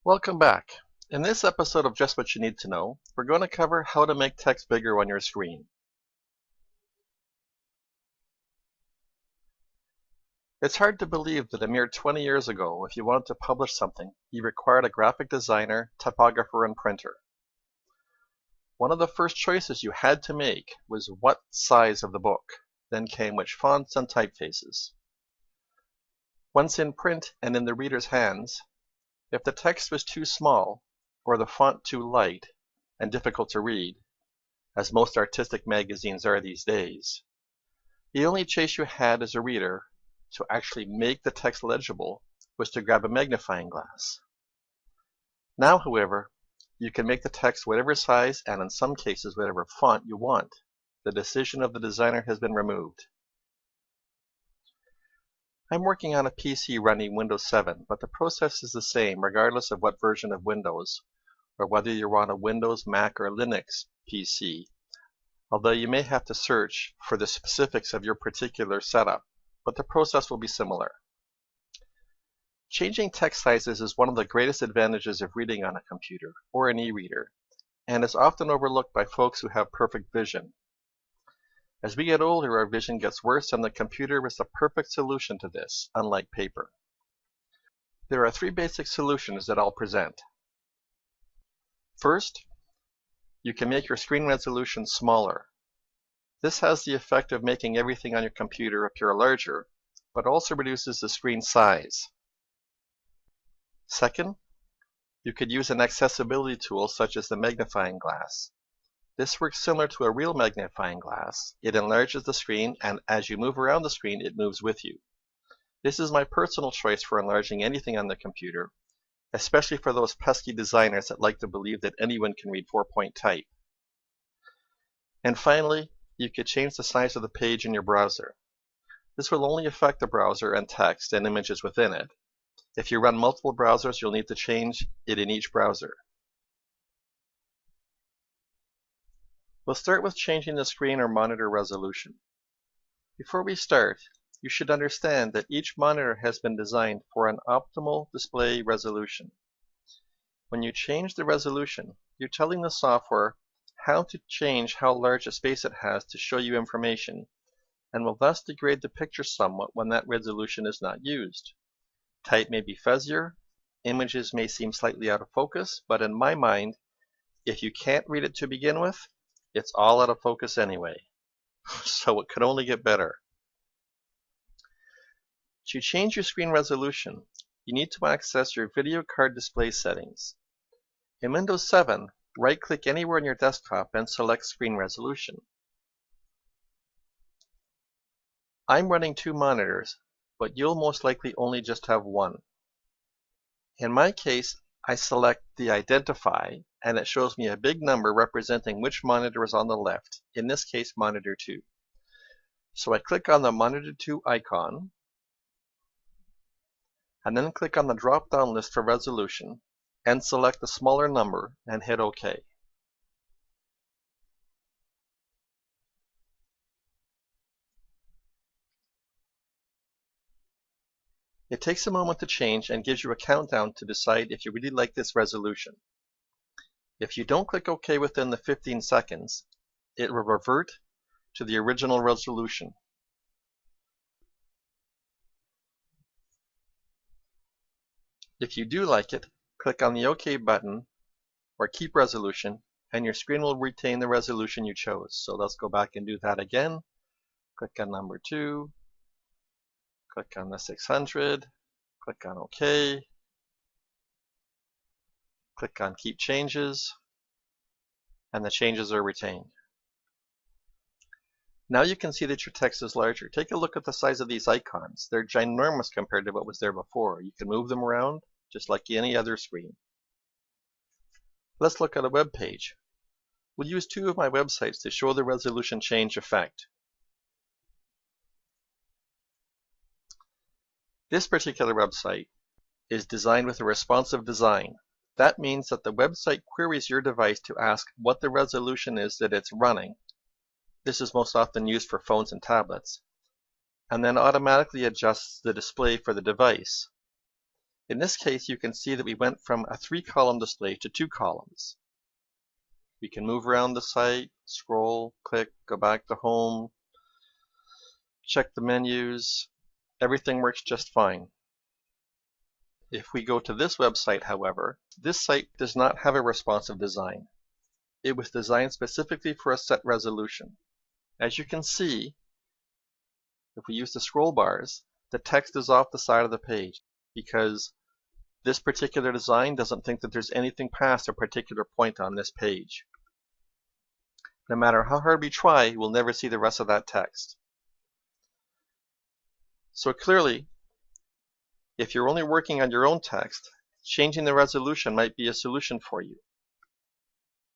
Welcome back. In this episode of Just What You Need to Know, we're going to cover how to make text bigger on your screen. It's hard to believe that a mere 20 years ago, if you wanted to publish something, you required a graphic designer, typographer, and printer. One of the first choices you had to make was what size of the book. Then came which fonts and typefaces. Once in print and in the reader's hands, if the text was too small, or the font too light and difficult to read, as most artistic magazines are these days, the only choice you had as a reader to actually make the text legible was to grab a magnifying glass. Now, however, you can make the text whatever size and in some cases whatever font you want. The decision of the designer has been removed. I'm working on a PC running Windows 7, but the process is the same regardless of what version of Windows, or whether you're on a Windows, Mac, or Linux PC, although you may have to search for the specifics of your particular setup, but the process will be similar. Changing text sizes is one of the greatest advantages of reading on a computer or an e-reader, and is often overlooked by folks who have perfect vision. As we get older, our vision gets worse, and the computer is the perfect solution to this, unlike paper. There are three basic solutions that I'll present. First, you can make your screen resolution smaller. This has the effect of making everything on your computer appear larger, but also reduces the screen size. Second, you could use an accessibility tool such as the magnifying glass. This works similar to a real magnifying glass. It enlarges the screen, and as you move around the screen, it moves with you. This is my personal choice for enlarging anything on the computer, especially for those pesky designers that like to believe that anyone can read 4-point type. And finally, you could change the size of the page in your browser. This will only affect the browser and text and images within it. If you run multiple browsers, you'll need to change it in each browser. We'll start with changing the screen or monitor resolution. Before we start, you should understand that each monitor has been designed for an optimal display resolution. When you change the resolution, you're telling the software how to change how large a space it has to show you information, and will thus degrade the picture somewhat when that resolution is not used. Type may be fuzzier, images may seem slightly out of focus, but in my mind, if you can't read it to begin with, it's all out of focus anyway. So it could only get better. To change your screen resolution, you need to access your video card display settings. In Windows 7, right-click anywhere on your desktop and select Screen Resolution. I'm running two monitors, but you'll most likely only just have one. In my case, I select the Identify, and it shows me a big number representing which monitor is on the left, in this case Monitor 2. So I click on the Monitor 2 icon, and then click on the drop-down list for resolution, and select the smaller number and hit OK. It takes a moment to change and gives you a countdown to decide if you really like this resolution. If you don't click OK within the 15 seconds, it will revert to the original resolution. If you do like it, click on the OK button or Keep Resolution, and your screen will retain the resolution you chose. So let's go back and do that again. Click on number 2, click on the 600, click on OK, click on Keep Changes, and the changes are retained. Now you can see that your text is larger. Take a look at the size of these icons. They're ginormous compared to what was there before. You can move them around just like any other screen. Let's look at a web page. We'll use two of my websites to show the resolution change effect. This particular website is designed with a responsive design. That means that the website queries your device to ask what the resolution is that it's running. This is most often used for phones and tablets, and then automatically adjusts the display for the device. In this case, you can see that we went from a 3-column display to 2 columns. We can move around the site, scroll, click, go back to home, check the menus. Everything works just fine. If we go to this website, however, this site does not have a responsive design. It was designed specifically for a set resolution. As you can see, if we use the scroll bars, the text is off the side of the page because this particular design doesn't think that there's anything past a particular point on this page. No matter how hard we try, we'll never see the rest of that text. So clearly, if you're only working on your own text, changing the resolution might be a solution for you.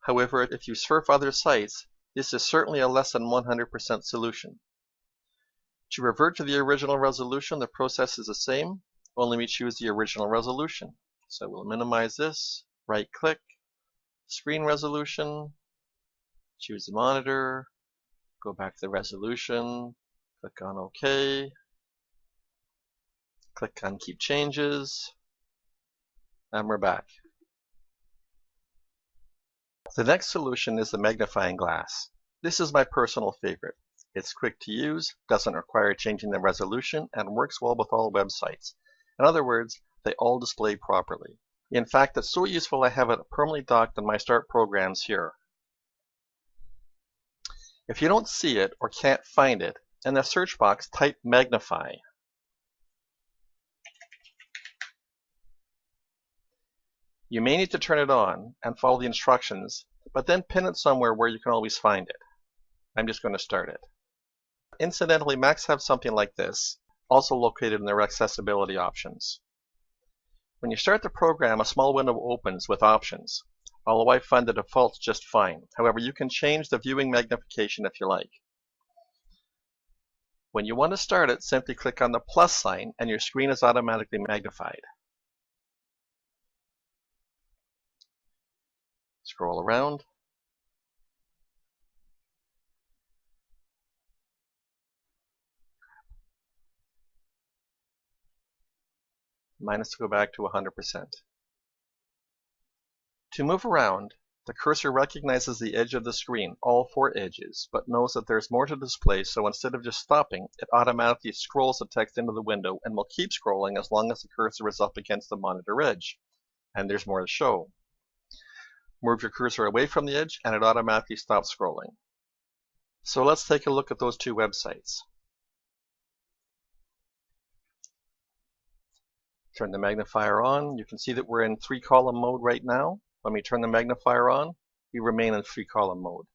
However, if you surf other sites, this is certainly a less than 100% solution. To revert to the original resolution, the process is the same, only we choose the original resolution. So we'll minimize this, right-click, screen resolution, choose the monitor, go back to the resolution, click on OK, click on Keep Changes, and we're back. The next solution is the magnifying glass. This is my personal favorite. It's quick to use, doesn't require changing the resolution, and works well with all websites. In other words, they all display properly. In fact, it's so useful I have it permanently docked on my Start programs here. If you don't see it or can't find it, in the search box type magnify. You may need to turn it on and follow the instructions, but then pin it somewhere where you can always find it. I'm just going to start it. Incidentally, Macs have something like this, also located in their accessibility options. When you start the program, a small window opens with options, although I find the defaults just fine. However, you can change the viewing magnification if you like. When you want to start it, simply click on the plus sign and your screen is automatically magnified. Scroll around. Minus to go back to 100%. To move around, the cursor recognizes the edge of the screen, all 4 edges, but knows that there's more to display, so instead of just stopping, it automatically scrolls the text into the window and will keep scrolling as long as the cursor is up against the monitor edge. And there's more to show. Move your cursor away from the edge and it automatically stops scrolling. So let's take a look at those 2 websites. Turn the magnifier on. You can see that we're in 3-column mode right now. When we turn the magnifier on, we remain in 3-column mode.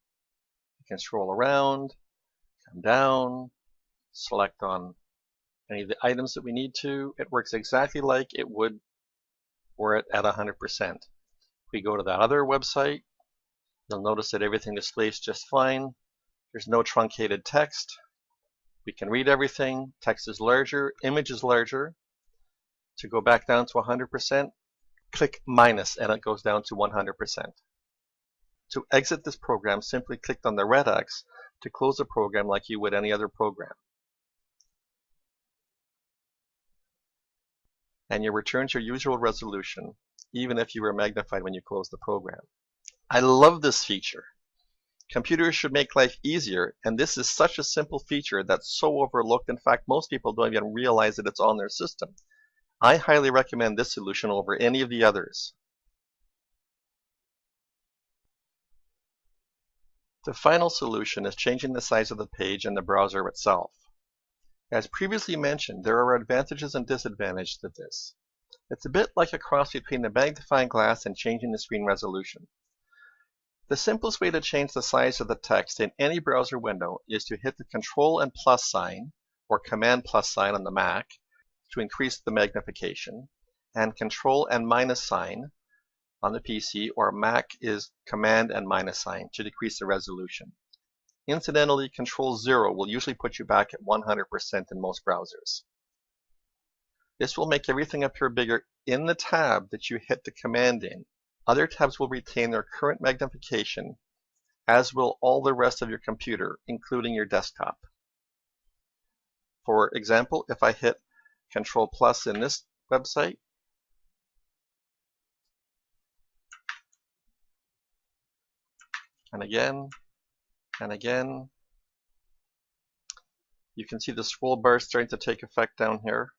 You can scroll around, come down, select on any of the items that we need to. It works exactly like it would were it at 100%. If we go to that other website, you'll notice that everything displays just fine. There's no truncated text. We can read everything. Text is larger, image is larger. To go back down to 100%, click minus and it goes down to 100%. To exit this program, simply click on the red X to close the program like you would any other program. And you return to your usual resolution, even if you were magnified when you close the program. I love this feature. Computers should make life easier, and this is such a simple feature that's so overlooked. In fact, most people don't even realize that it's on their system. I highly recommend this solution over any of the others. The final solution is changing the size of the page in the browser itself. As previously mentioned, there are advantages and disadvantages to this. It's a bit like a cross between the magnifying glass and changing the screen resolution. The simplest way to change the size of the text in any browser window is to hit the Control and plus sign, or Command plus sign on the Mac, to increase the magnification, and Control and minus sign on the PC, or Mac is Command and minus sign to decrease the resolution. Incidentally, Control 0 will usually put you back at 100% in most browsers. This will make everything appear bigger in the tab that you hit the command in. Other tabs will retain their current magnification, as will all the rest of your computer, including your desktop. For example, if I hit Control plus in this website, and again, and again. You can see the scroll bar starting to take effect down here.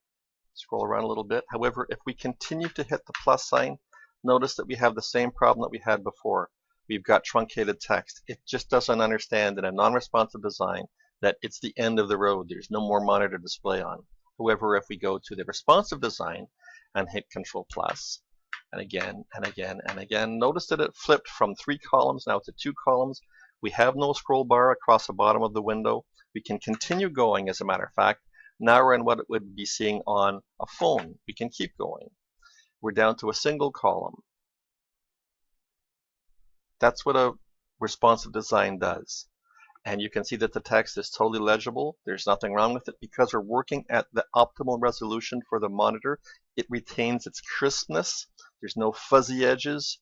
Scroll around a little bit. However, if we continue to hit the plus sign, notice that we have the same problem that we had before. We've got truncated text. It just doesn't understand in a non-responsive design that it's the end of the road. There's no more monitor display on. However, if we go to the responsive design and hit Control plus, and again, and again, and again, notice that it flipped from 3 columns now to 2 columns. We have no scroll bar across the bottom of the window. We can continue going, as a matter of fact. Now we're in what it would be seeing on a phone. We can keep going. We're down to a single column. That's what a responsive design does. And you can see that the text is totally legible. There's nothing wrong with it because we're working at the optimal resolution for the monitor. It retains its crispness. There's no fuzzy edges.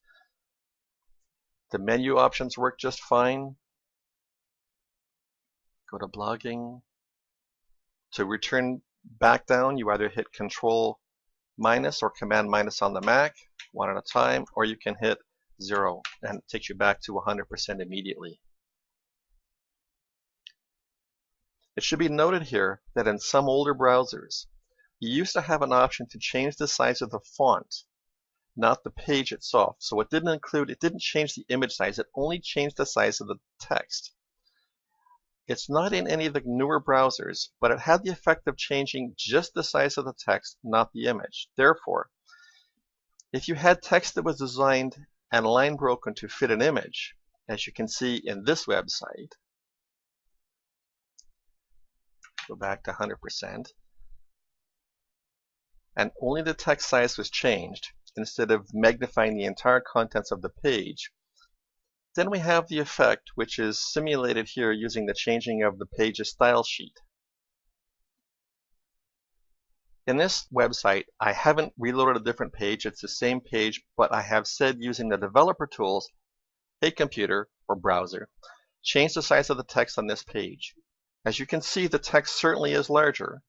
The menu options work just fine. Go to blogging. To return back down, you either hit Control minus or Command minus on the Mac, one at a time, or you can hit 0 and it takes you back to 100% immediately. It should be noted here that in some older browsers, you used to have an option to change the size of the font, not the page itself. So it didn't change the image size, it only changed the size of the text. It's not in any of the newer browsers, but it had the effect of changing just the size of the text, not the image. Therefore, if you had text that was designed and line broken to fit an image, as you can see in this website, go back to 100%, and only the text size was changed instead of magnifying the entire contents of the page, then we have the effect, which is simulated here using the changing of the page's style sheet. In this website, I haven't reloaded a different page. It's the same page, but I have said using the developer tools, hey computer or browser, change the size of the text on this page. As you can see, the text certainly is larger,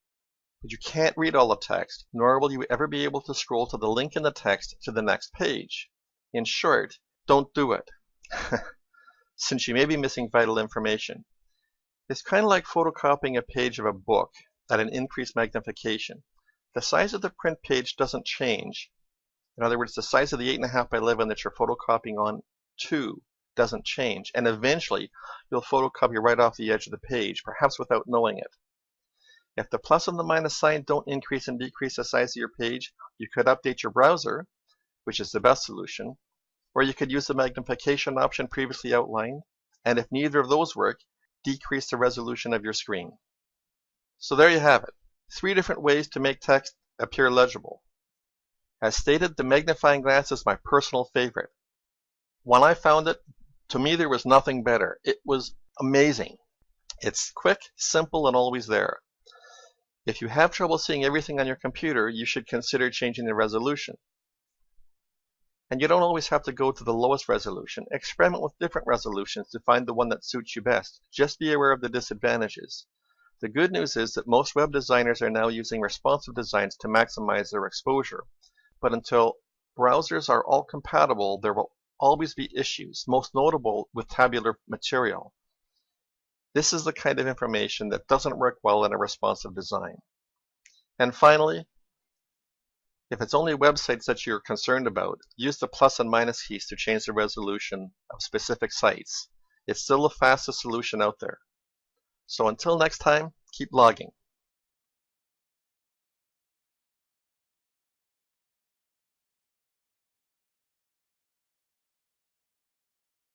but you can't read all the text, nor will you ever be able to scroll to the link in the text to the next page. In short, don't do it. Since you may be missing vital information. It's kind of like photocopying a page of a book at an increased magnification. The size of the print page doesn't change. In other words, the size of the 8.5 by 11 that you're photocopying on to doesn't change, and eventually you'll photocopy right off the edge of the page, perhaps without knowing it. If the plus and the minus sign don't increase and decrease the size of your page, you could update your browser, which is the best solution, or you could use the magnification option previously outlined, and if neither of those work, decrease the resolution of your screen. So there you have it. 3 different ways to make text appear legible. As stated, the magnifying glass is my personal favorite. When I found it, to me there was nothing better. It was amazing. It's quick, simple, and always there. If you have trouble seeing everything on your computer, you should consider changing the resolution. And you don't always have to go to the lowest resolution. Experiment with different resolutions to find the one that suits you best. Just be aware of the disadvantages. The good news is that most web designers are now using responsive designs to maximize their exposure. But until browsers are all compatible, there will always be issues, most notable with tabular material. This is the kind of information that doesn't work well in a responsive design. And finally, if it's only websites that you're concerned about, use the plus and minus keys to change the resolution of specific sites. It's still the fastest solution out there. So until next time, keep logging.